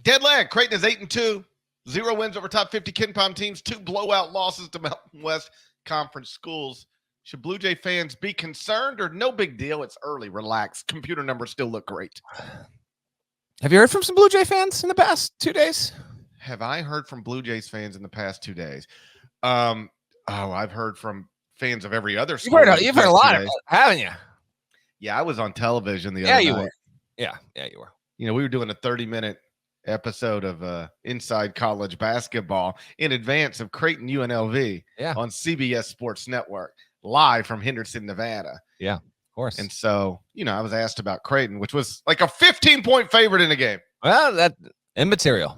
Dead leg. Creighton is 8-2. 0 wins over top 50 KenPom teams. 2 blowout losses to Mountain West Conference schools. Should Blue Jay fans be concerned or no big deal? It's early. Relax. Computer numbers still look great. Have you heard from some Blue Jay fans in the past 2 days? Have I heard from Blue Jays fans in the past 2 days? I've heard from fans of every other school. You've heard a lot of it, haven't you? Yeah, I was on television the other night. You were. Yeah, you were. You know, we were doing a 30-minute episode of Inside College Basketball in advance of Creighton UNLV on CBS Sports Network, live from Henderson, Nevada. Yeah, of course. And so, you know, I was asked about Creighton, which was like a 15-point favorite in the game. Well, that immaterial.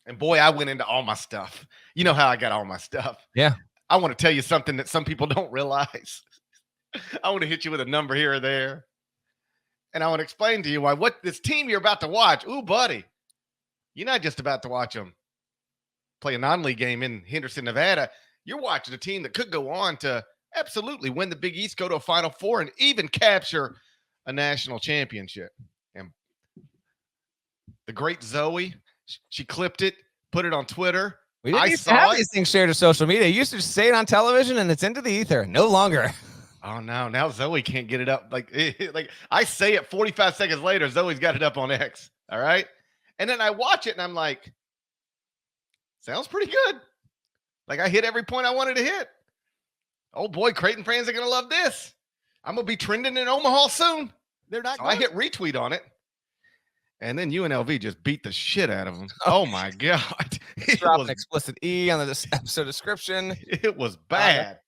And boy, I went into all my stuff. You know how I got all my stuff. Yeah. I want to tell you something that some people don't realize. I want to hit you with a number here or there. And I want to explain to you why what this team you're about to watch. Ooh, buddy. You're not just about to watch them play a non-league game in Henderson, Nevada. You're watching a team that could go on to absolutely win the Big East, go to a Final Four, and even capture a national championship. And the great Zoe, she clipped it, put it on Twitter. We didn't used to have these things shared to social media. You used to just say it on television, and it's into the ether. No longer. Oh, no. Now Zoe can't get it up. Like I say it 45 seconds later, Zoe's got it up on X. All right? And then I watch it, and I'm like, sounds pretty good. Like, I hit every point I wanted to hit. Oh, boy, Creighton fans are going to love this. I'm going to be trending in Omaha soon. They're not. So I hit retweet on it. And then UNLV just beat the shit out of them. Oh, my God. Drop an explicit E on the episode description. It was bad.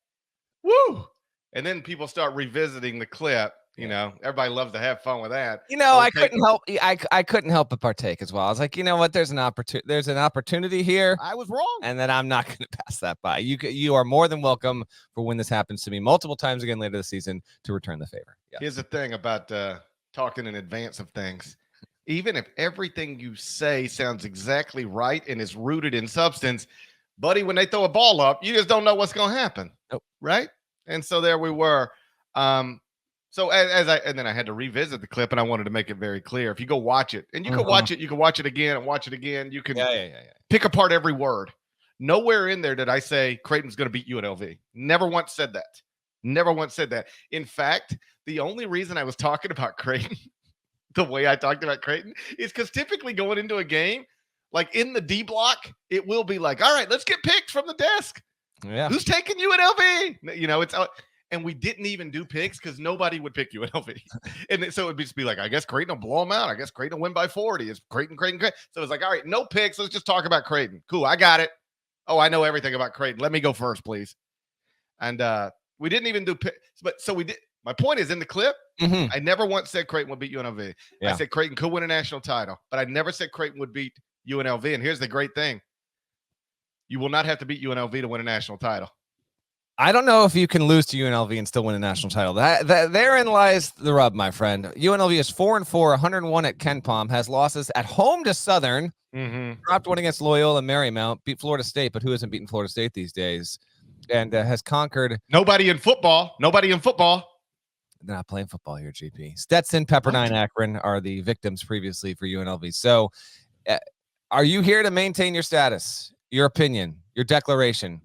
Woo. And then people start revisiting the clip. You know, everybody loves to have fun with that. You know, I couldn't help. I couldn't help but partake as well. I was like, you know what? There's an opportunity here. I was wrong, and then I'm not going to pass that by. You are more than welcome for when this happens to me multiple times again later this season to return the favor. Yes. Here's the thing about talking in advance of things. Even if everything you say sounds exactly right and is rooted in substance, buddy, when they throw a ball up, you just don't know what's going to happen. Nope. Right? And so there we were. So and then I had to revisit the clip, and I wanted to make it very clear. If you go watch it, and you can watch it, you can watch it again and watch it again. You can pick apart every word. Nowhere in there did I say Creighton's going to beat UNLV. Never once said that. Never once said that. In fact, the only reason I was talking about Creighton the way I talked about Creighton is because typically going into a game, like in the D block, it will be like, all right, let's get picks from the desk. Yeah. Who's taking UNLV? You know, it's and we didn't even do picks because nobody would pick UNLV. And so it would just be like, I guess Creighton will blow them out. I guess Creighton will win by 40. It's Creighton. So it's like, all right, no picks. Let's just talk about Creighton. Cool. I got it. Oh, I know everything about Creighton. Let me go first, please. And we didn't even do picks. But so we did. My point is in the clip, I never once said Creighton would beat UNLV. Yeah. I said Creighton could win a national title, but I never said Creighton would beat UNLV. And here's the great thing. You will not have to beat UNLV to win a national title. I don't know if you can lose to UNLV and still win a national title. Therein lies the rub, my friend. UNLV is 4-4, 101 at KenPom, has losses at home to Southern, dropped one against Loyola Marymount, beat Florida State, but who hasn't beaten Florida State these days? And has conquered. Nobody in football. They're not playing football here, GP. Stetson, Pepperdine, Akron are the victims previously for UNLV. So are you here to maintain your status, your opinion, your declaration?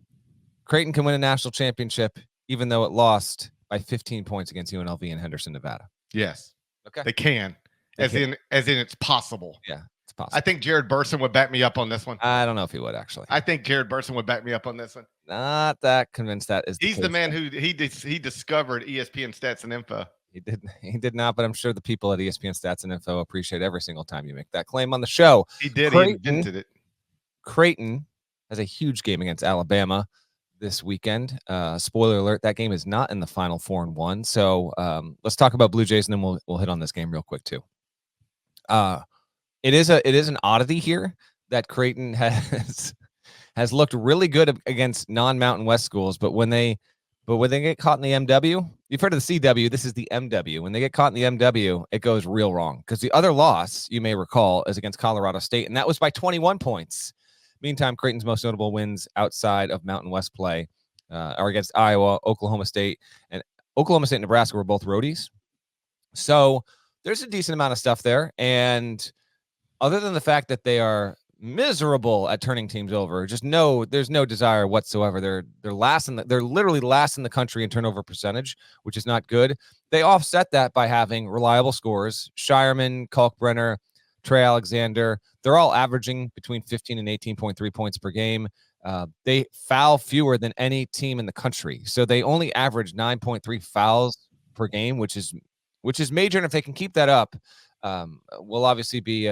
Creighton can win a national championship, even though it lost by 15 points against UNLV in Henderson, Nevada. Yes. Okay. They can. As in it's possible. Yeah, it's possible. I think Jared Burson would back me up on this one. I don't know if he would, actually. I think Jared Burson would back me up on this one. Not that convinced that is the He's case. The man who he discovered ESPN Stats and Info. He did not, but I'm sure the people at ESPN Stats and Info appreciate every single time you make that claim on the show. He did. He invented it. Creighton has a huge game against Alabama this weekend. Spoiler alert, that game is not in the Final 4-1. So let's talk about Blue Jays, and then we'll hit on this game real quick too. It is an oddity here that Creighton has looked really good against non-Mountain West schools, but when they get caught in the MW, you've heard of the CW, this is the MW. When they get caught in the MW, it goes real wrong, because the other loss, you may recall, is against Colorado State, and that was by 21 points. Meantime, Creighton's most notable wins outside of Mountain West play are against Iowa, Oklahoma State, and Nebraska were both roadies. So there's a decent amount of stuff there. And other than the fact that they are miserable at turning teams over, there's no desire whatsoever. They're literally last in the country in turnover percentage, which is not good. They offset that by having reliable scores. Shireman, Kalkbrenner, Trey Alexander, they're all averaging between 15 and 18.3 points per game. They foul fewer than any team in the country. So they only average 9.3 fouls per game, which is major. And if they can keep that up, will obviously be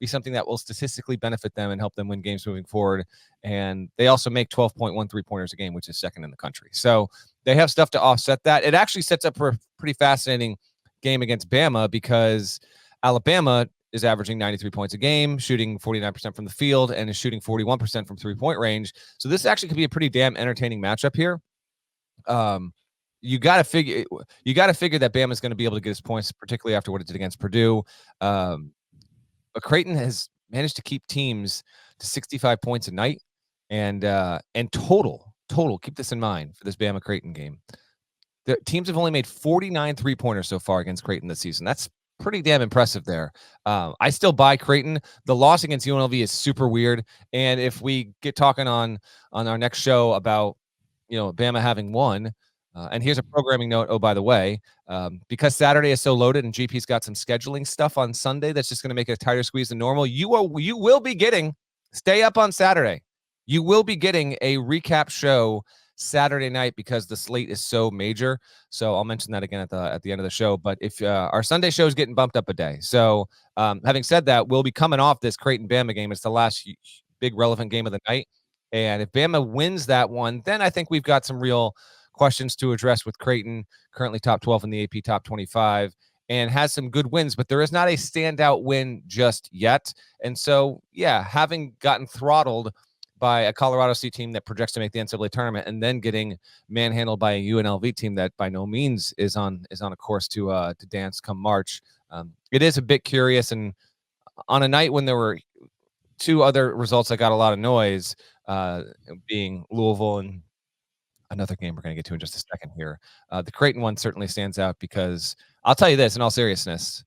something that will statistically benefit them and help them win games moving forward. And they also make 12.1 3-pointers a game, which is second in the country. So they have stuff to offset that. It actually sets up for a pretty fascinating game against Bama, because Alabama is averaging 93 points a game, shooting 49% from the field, and is shooting 41% from 3-point range. So this actually could be a pretty damn entertaining matchup here. You got to figure that Bama is going to be able to get his points, particularly after what it did against Purdue. But Creighton has managed to keep teams to 65 points a night, and total. Keep this in mind for this Bama Creighton game. The teams have only made 49 3-pointers so far against Creighton this season. That's pretty damn impressive there. I still buy Creighton. The loss against UNLV is super weird. And if we get talking on our next show about, Bama having won, and here's a programming note. Oh, by the way, because Saturday is so loaded and GP's got some scheduling stuff on Sunday that's just going to make it a tighter squeeze than normal. You will be getting, stay up on Saturday. You will be getting a recap show Saturday night because the slate is so major. So I'll mention that again at the end of the show. But if our Sunday show is getting bumped up a day. So having said that, we'll be coming off this Creighton Bama game. It's the last big relevant game of the night. And if Bama wins that one, then I think we've got some real questions to address with Creighton, currently top 12 in the AP top 25, and has some good wins, but there is not a standout win just yet. And so, yeah, having gotten throttled by a Colorado State team that projects to make the NCAA tournament, and then getting manhandled by a UNLV team that by no means is on a course to dance come March. It is a bit curious, and on a night when there were two other results that got a lot of noise, being Louisville and another game we're going to get to in just a second here. The Creighton one certainly stands out because I'll tell you this, in all seriousness,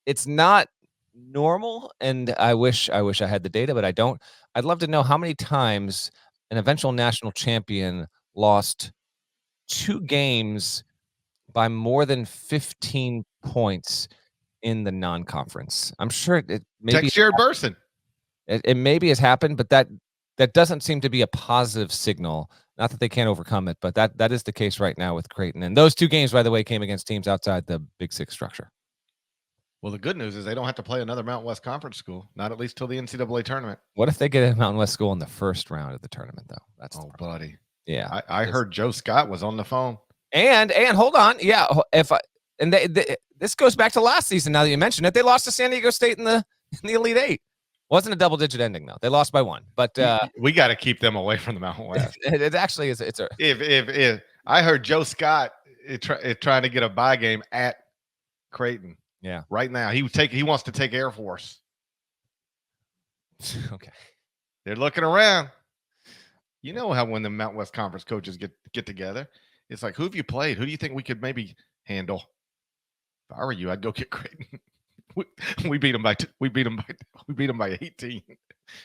it's not normal, and I wish I had the data, but I don't. I'd love to know how many times an eventual national champion lost 2 games by more than 15 points in the non-conference. I'm sure it maybe Text Jared Burson. It maybe has happened, but that doesn't seem to be a positive signal. Not that they can't overcome it, but that is the case right now with Creighton. And those 2 games, by the way, came against teams outside the Big Six structure. Well, the good news is they don't have to play another Mountain West Conference school, not at least till the NCAA tournament. What if they get a Mountain West school in the first round of the tournament, though? That's buddy. Yeah, I heard Joe Scott was on the phone. And hold on, yeah. This goes back to last season. Now that you mentioned it, they lost to San Diego State in the Elite Eight. Wasn't a double-digit ending though. They lost by 1, but we got to keep them away from the Mountain West. It actually is. If I heard Joe Scott trying to get a bye game at Creighton. Yeah, right now he wants to take Air Force. Okay, they're looking around. You know how when the Mountain West Conference coaches get together, it's like, who have you played? Who do you think we could maybe handle? If I were you, I'd go get Creighton. We beat them by 18.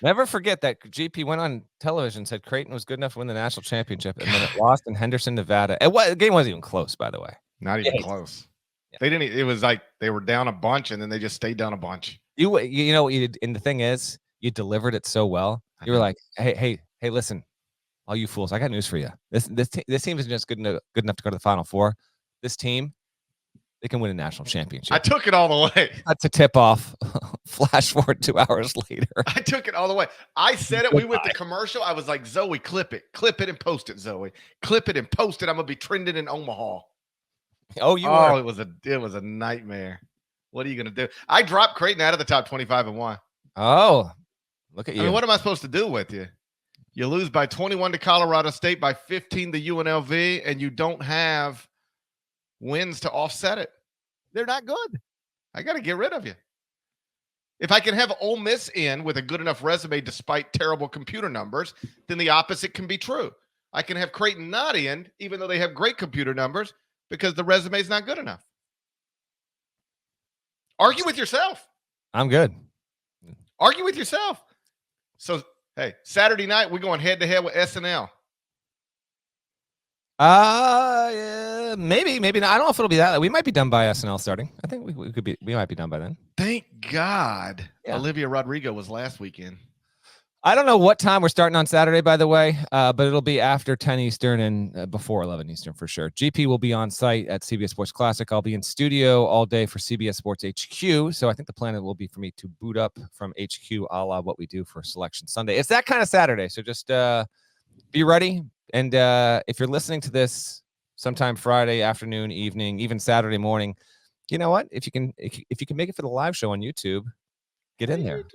Never forget that GP went on television and said Creighton was good enough to win the national championship, and then it lost in Henderson, Nevada. And the game wasn't even close, by the way. Not even close. Yeah. They didn't. It was like they were down a bunch, and then they just stayed down a bunch. You know what you did, and the thing is, you delivered it so well. You were like, hey, listen, all you fools, I got news for you. This team isn't just good enough to go to the Final Four. This team, they can win a national championship. I took it all the way. That's a tip off. Flash forward 2 hours later. I took it all the way. I said it. We went to commercial. I was like, Zoe, clip it and post it, Zoe. Clip it and post it. I'm gonna be trending in Omaha. Oh, you were. It was a nightmare. What are you gonna do? I dropped Creighton out of the top 25 and 1. Oh, look at you. I mean, what am I supposed to do with you? You lose by 21 to Colorado State, by 15 to UNLV, and you don't have wins to offset it. They're not good. I got to get rid of you. If I can have Ole Miss in with a good enough resume despite terrible computer numbers, then the opposite can be true. I can have Creighton not in, even though they have great computer numbers, because the resume is not good enough. Argue with yourself. I'm good. Argue with yourself. So, hey, Saturday night, we're going head-to-head with SNL. Yeah, maybe not. I don't know if it'll be that. We might be done by SNL starting. I think we might be done by then. Thank God. Yeah. Olivia Rodrigo was last weekend. I don't know what time we're starting on Saturday, by the way, but it'll be after 10 Eastern and before 11 Eastern for sure. GP will be on site at CBS Sports Classic. I'll be in studio all day for CBS Sports HQ. So I think the plan will be for me to boot up from HQ a la what we do for Selection Sunday. It's that kind of Saturday. So just be ready. And if you're listening to this sometime Friday afternoon, evening, even Saturday morning, you know what? If you can make it for the live show on YouTube, get in there.